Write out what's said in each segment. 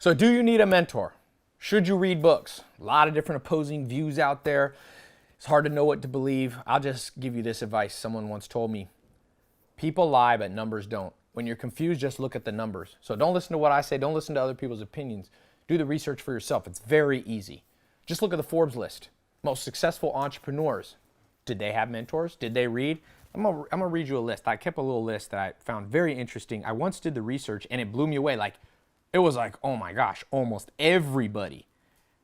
So do you need a mentor? Should you read books? A lot of different opposing views out there. It's hard to know what to believe. I'll just give you this advice. Someone once told me, people lie, but numbers don't. When you're confused, just look at the numbers. So don't listen to what I say. Don't listen to other people's opinions. Do the research for yourself. It's very easy. Just look at the Forbes list. Most successful entrepreneurs. Did they have mentors? Did they read? I'm gonna read you a list. I kept a little list that I found very interesting. I once did the research and it blew me away. It was like, oh my gosh, almost everybody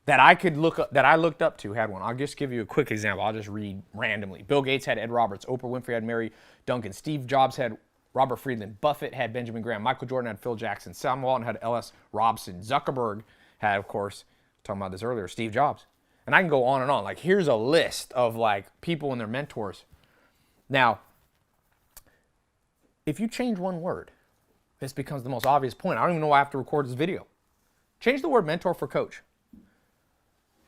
that I looked up to had one. I'll just give you a quick example. I'll just read randomly. Bill Gates had Ed Roberts. Oprah Winfrey had Mary Duncan. Steve Jobs had Robert Friedland. Buffett had Benjamin Graham. Michael Jordan had Phil Jackson. Sam Walton had L.S. Robson. Zuckerberg had, of course, talking about this earlier, Steve Jobs. And I can go on and on. Here's a list of people and their mentors. Now, if you change one word, this becomes the most obvious point. I don't even know why I have to record this video. Change the word mentor for coach.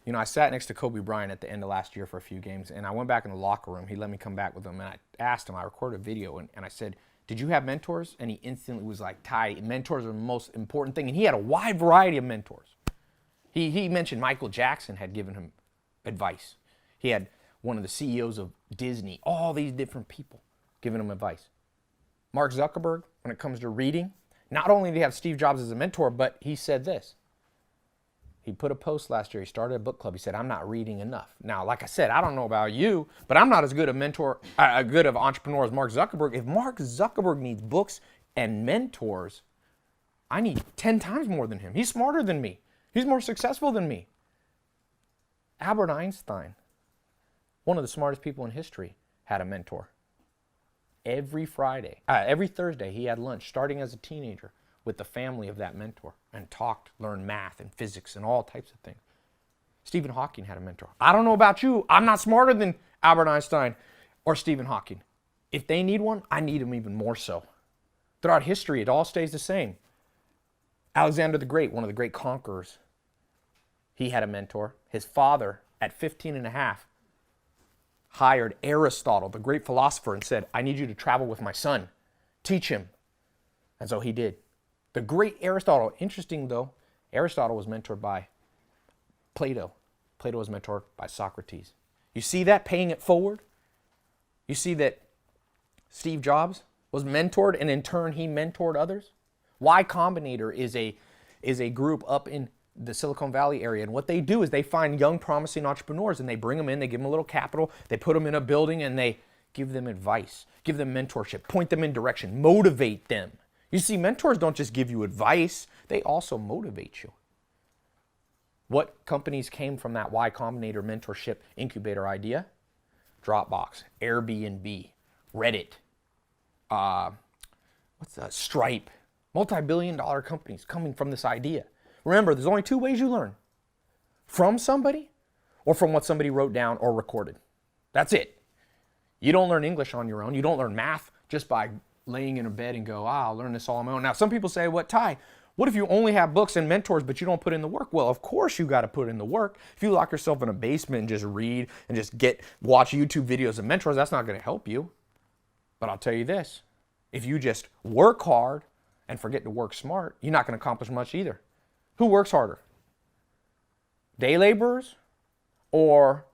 I sat next to Kobe Bryant at the end of last year for a few games, and I went back in the locker room. He let me come back with him, and I asked him, I recorded a video, and I said, did you have mentors? And he instantly was like, Ty, mentors are the most important thing. And he had a wide variety of mentors. He mentioned Michael Jackson had given him advice. He had one of the CEOs of Disney, all these different people giving him advice. Mark Zuckerberg, when it comes to reading, not only did he have Steve Jobs as a mentor, but he said this. He put a post last year. He started a book club. He said, I'm not reading enough. Now, like I said, I don't know about you, but I'm not as good of entrepreneur as Mark Zuckerberg. If Mark Zuckerberg needs books and mentors, I need 10 times more than him. He's smarter than me. He's more successful than me. Albert Einstein, one of the smartest people in history, had a mentor. Every Thursday, he had lunch, starting as a teenager, with the family of that mentor and learned math and physics and all types of things. Stephen Hawking had a mentor. I don't know about you. I'm not smarter than Albert Einstein or Stephen Hawking. If they need one, I need them even more so. Throughout history, it all stays the same. Alexander the Great, one of the great conquerors, he had a mentor. His father, at 15 and a half, hired Aristotle, the great philosopher, and said, I need you to travel with my son. Teach him. And so he did. The great Aristotle, interesting though, Aristotle was mentored by Plato. Plato was mentored by Socrates. You see that, paying it forward? You see that Steve Jobs was mentored and in turn he mentored others? Y Combinator is a group up in the Silicon Valley area, and what they do is they find young promising entrepreneurs and they bring them in, they give them a little capital, they put them in a building and they give them advice, give them mentorship, point them in direction, motivate them. You see, mentors don't just give you advice, they also motivate you. What companies came from that Y Combinator mentorship incubator idea? Dropbox, Airbnb, Reddit, Stripe, multi-billion-dollar companies coming from this idea. Remember, there's only two ways you learn. From somebody or from what somebody wrote down or recorded. That's it. You don't learn English on your own. You don't learn math just by laying in a bed and go, I'll learn this all on my own. Now, some people say, Ty, what if you only have books and mentors, but you don't put in the work? Well, of course you got to put in the work. If you lock yourself in a basement and just read and just watch YouTube videos of mentors, that's not going to help you. But I'll tell you this, if you just work hard and forget to work smart, you're not going to accomplish much either. Who works harder? Day laborers or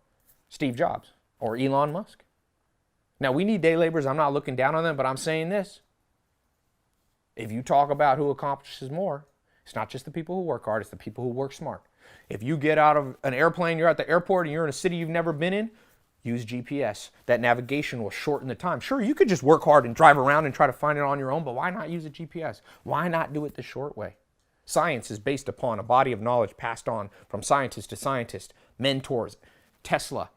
Steve Jobs or Elon Musk? Now, we need day laborers. I'm not looking down on them, but I'm saying this. If you talk about who accomplishes more, it's not just the people who work hard, it's the people who work smart. If you get out of an airplane, you're at the airport, and you're in a city you've never been in, use GPS. That navigation will shorten the time. Sure, you could just work hard and drive around and try to find it on your own, but why not use a GPS? Why not do it the short way? Science is based upon a body of knowledge passed on from scientist to scientist, mentors. Tesla,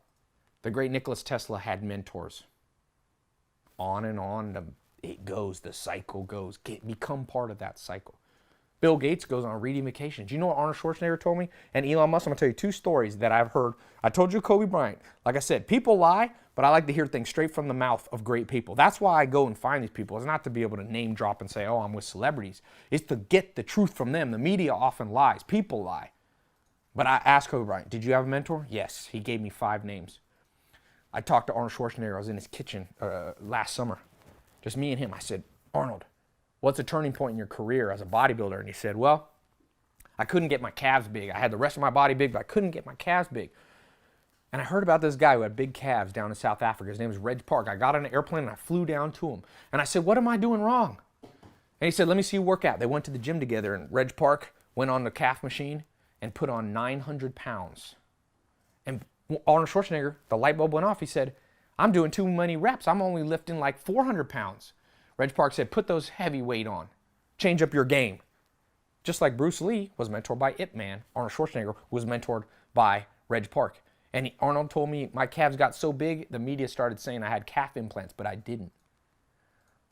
the great Nikola Tesla, had mentors. On and on it goes, the cycle goes. Become part of that cycle. Bill Gates goes on reading vacations. You know what Arnold Schwarzenegger told me? And Elon Musk, I'm going to tell you two stories that I've heard. I told you Kobe Bryant. Like I said, people lie, but I like to hear things straight from the mouth of great people. That's why I go and find these people. It's not to be able to name drop and say, oh, I'm with celebrities. It's to get the truth from them. The media often lies. People lie. But I asked Kobe Bryant, did you have a mentor? Yes. He gave me 5 names. I talked to Arnold Schwarzenegger. I was in his kitchen last summer. Just me and him. I said, Arnold, what's a turning point in your career as a bodybuilder? And he said, well, I couldn't get my calves big. I had the rest of my body big, but I couldn't get my calves big. And I heard about this guy who had big calves down in South Africa. His name was Reg Park. I got on an airplane and I flew down to him. And I said, what am I doing wrong? And he said, let me see you work out. They went to the gym together, and Reg Park went on the calf machine and put on 900 pounds. And Arnold Schwarzenegger, the light bulb went off. He said, I'm doing too many reps. I'm only lifting like 400 pounds. Reg Park said, put those heavy weight on. Change up your game. Just like Bruce Lee was mentored by Ip Man, Arnold Schwarzenegger was mentored by Reg Park. And Arnold told me my calves got so big, the media started saying I had calf implants, but I didn't.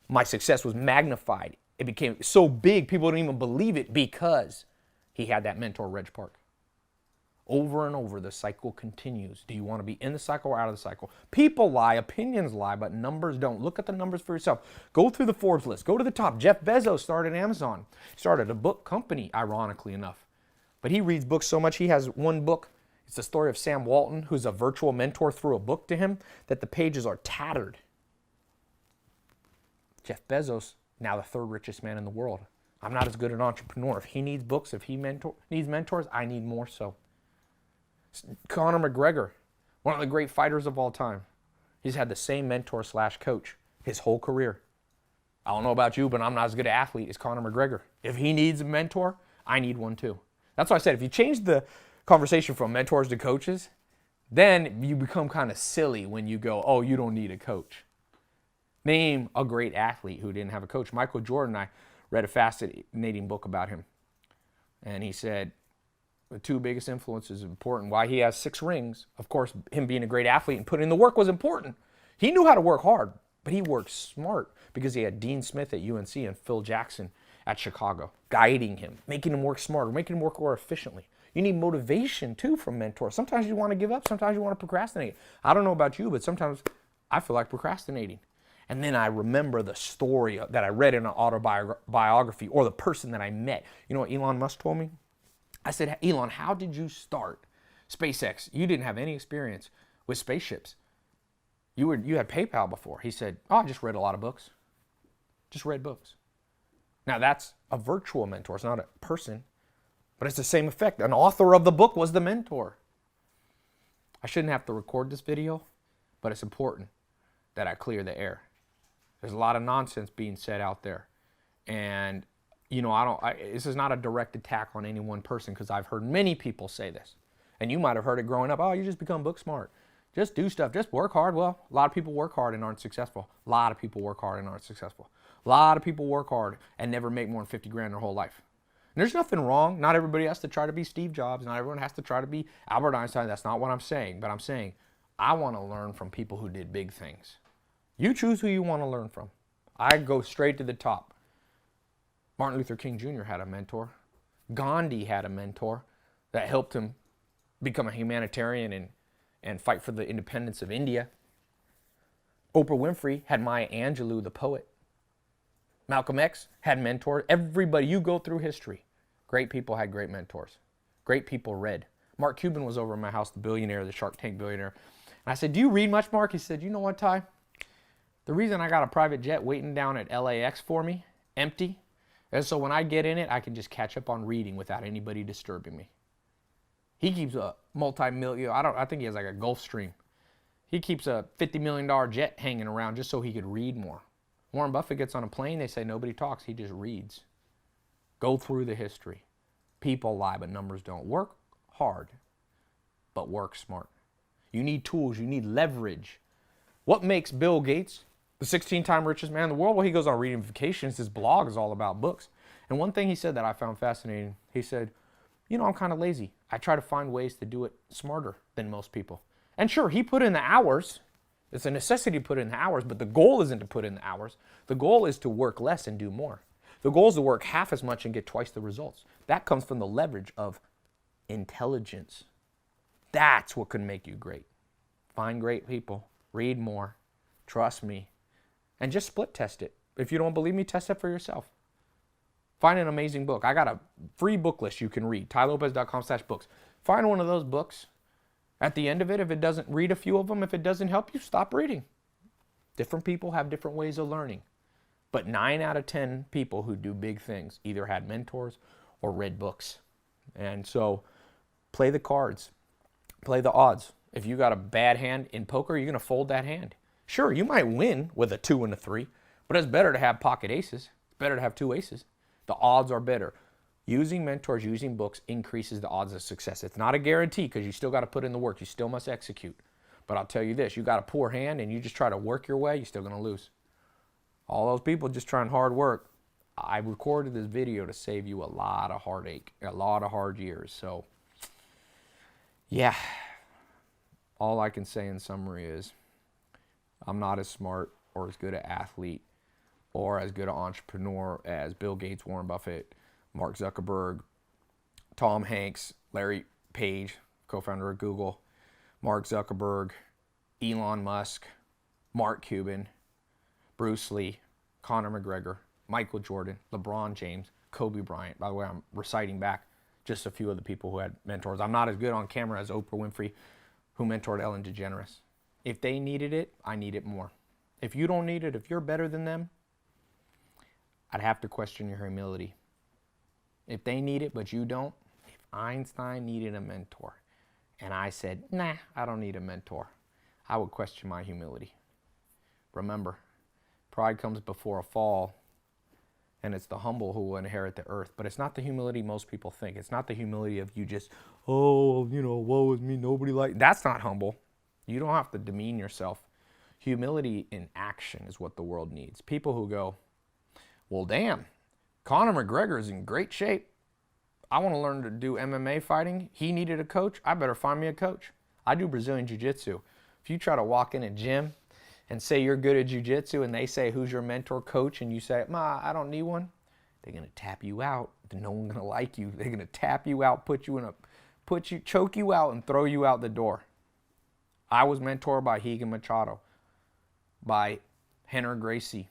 My success was magnified. It became so big, people didn't even believe it because he had that mentor, Reg Park. Over and over, the cycle continues. Do you want to be in the cycle or out of the cycle? People lie, opinions lie, but numbers don't. Look at the numbers for yourself. Go through the Forbes list. Go to the top. Jeff Bezos started Amazon. Started a book company, ironically enough. But he reads books so much, he has one book. It's the story of Sam Walton, who's a virtual mentor, threw a book to him that the pages are tattered. Jeff Bezos, now the third richest man in the world. I'm not as good an entrepreneur. If he needs books, if he needs mentors, I need more so. Conor McGregor, one of the great fighters of all time. He's had the same mentor / coach his whole career. I don't know about you, but I'm not as good an athlete as Conor McGregor. If he needs a mentor, I need one too. That's why I said if you change the conversation from mentors to coaches, then you become kind of silly when you go, oh, you don't need a coach. Name a great athlete who didn't have a coach. Michael Jordan, I read a fascinating book about him. And he said the two biggest influences important. Why he has 6 rings, of course, him being a great athlete and putting in the work was important. He knew how to work hard, but he worked smart because he had Dean Smith at UNC and Phil Jackson at Chicago, guiding him, making him work smarter, making him work more efficiently. You need motivation, too, from mentors. Sometimes you want to give up. Sometimes you want to procrastinate. I don't know about you, but sometimes I feel like procrastinating. And then I remember the story that I read in an autobiography or the person that I met. You know what Elon Musk told me? I said, Elon, how did you start SpaceX? You didn't have any experience with spaceships. You had PayPal before. He said, oh, I just read a lot of books. Just read books. Now, that's a virtual mentor. It's not a person. But it's the same effect. An author of the book was the mentor. I shouldn't have to record this video, but it's important that I clear the air. There's a lot of nonsense being said out there. And, you know, this is not a direct attack on any one person because I've heard many people say this. And you might have heard it growing up. Oh, you just become book smart. Just do stuff. Just work hard. Well, a lot of people work hard and aren't successful. A lot of people work hard and aren't successful. A lot of people work hard and never make more than 50 grand their whole life. And there's nothing wrong. Not everybody has to try to be Steve Jobs. Not everyone has to try to be Albert Einstein. That's not what I'm saying. But I'm saying I want to learn from people who did big things. You choose who you want to learn from. I go straight to the top. Martin Luther King Jr. had a mentor. Gandhi had a mentor that helped him become a humanitarian and fight for the independence of India. Oprah Winfrey had Maya Angelou, the poet. Malcolm X had mentors. Everybody, you go through history. Great people had great mentors. Great people read. Mark Cuban was over at my house, the billionaire, the Shark Tank billionaire. And I said, do you read much, Mark? He said, you know what, Ty? The reason I got a private jet waiting down at LAX for me, empty, is so when I get in it, I can just catch up on reading without anybody disturbing me. He keeps a multi-million, I think he has like a Gulfstream. He keeps a $50 million jet hanging around just so he could read more. Warren Buffett gets on a plane, they say nobody talks, he just reads. Go through the history. People lie, but numbers don't. Work hard, but work smart. You need tools, you need leverage. What makes Bill Gates the 16-time richest man in the world? Well, he goes on reading vacations. His blog is all about books. And one thing he said that I found fascinating, he said, you know, I'm kind of lazy. I try to find ways to do it smarter than most people. And sure, he put in the hours. It's a necessity to put in the hours, but the goal isn't to put in the hours. The goal is to work less and do more. The goal is to work half as much and get twice the results. That comes from the leverage of intelligence. That's what can make you great. Find great people, read more, trust me, and just split test it. If you don't believe me, test it for yourself. Find an amazing book. I got a free book list you can read, tylopez.com/books. Find one of those books. At the end of it, if it doesn't, read a few of them. If it doesn't help you, stop reading. Different people have different ways of learning. But 9 out of 10 people who do big things either had mentors or read books. And so play the cards, play the odds. If you got a bad hand in poker, you're going to fold that hand. Sure, you might win with a 2 and a 3, but it's better to have pocket aces. It's better to have 2 aces. The odds are better. Using mentors, using books increases the odds of success. It's not a guarantee because you still got to put in the work. You still must execute. But I'll tell you this, you got a poor hand and you just try to work your way, you're still going to lose. All those people just trying hard work. I recorded this video to save you a lot of heartache, a lot of hard years. So, yeah, all I can say in summary is I'm not as smart or as good an athlete or as good an entrepreneur as Bill Gates, Warren Buffett, Mark Zuckerberg, Tom Hanks, Larry Page, co-founder of Google, Mark Zuckerberg, Elon Musk, Mark Cuban, Bruce Lee, Conor McGregor, Michael Jordan, LeBron James, Kobe Bryant. By the way, I'm reciting back just a few of the people who had mentors. I'm not as good on camera as Oprah Winfrey, who mentored Ellen DeGeneres. If they needed it, I need it more. If you don't need it, if you're better than them, I'd have to question your humility. If they need it, but you don't, if Einstein needed a mentor, and I said, nah, I don't need a mentor, I would question my humility. Remember, pride comes before a fall, and it's the humble who will inherit the earth. But it's not the humility most people think. It's not the humility of you just, oh, woe is me, nobody like. That's not humble. You don't have to demean yourself. Humility in action is what the world needs. People who go, well, damn, Conor McGregor is in great shape. I want to learn to do MMA fighting. He needed a coach. I better find me a coach. I do Brazilian Jiu-Jitsu. If you try to walk in a gym and say you're good at jiu-jitsu and they say, who's your mentor coach? And you say, I don't need one. They're going to tap you out. No one's going to like you. They're going to tap you out, choke you out and throw you out the door. I was mentored by Higa Machado, by Henner Gracie.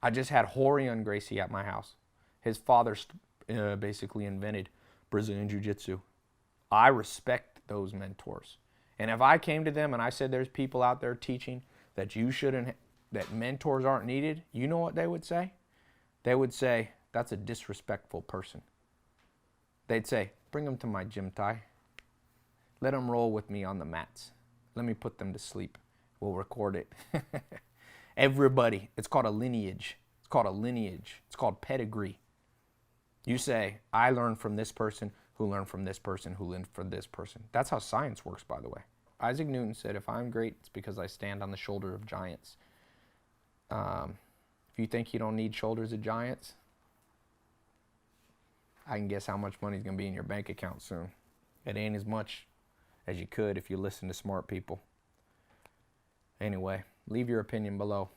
I just had Rorion Gracie at my house. His father basically invented Brazilian Jiu-Jitsu. I respect those mentors. And if I came to them and I said there's people out there teaching that that mentors aren't needed, you know what they would say? They would say, that's a disrespectful person. They'd say, bring them to my gym, Ty. Let them roll with me on the mats. Let me put them to sleep. We'll record it. Everybody, it's called a lineage. It's called a lineage. It's called pedigree. You say, I learned from this person, who learned from this person, who learned from this person. That's how science works, by the way. Isaac Newton said, if I'm great, it's because I stand on the shoulder of giants. If you think you don't need shoulders of giants, I can guess how much money is going to be in your bank account soon. It ain't as much as you could if you listen to smart people. Anyway, leave your opinion below.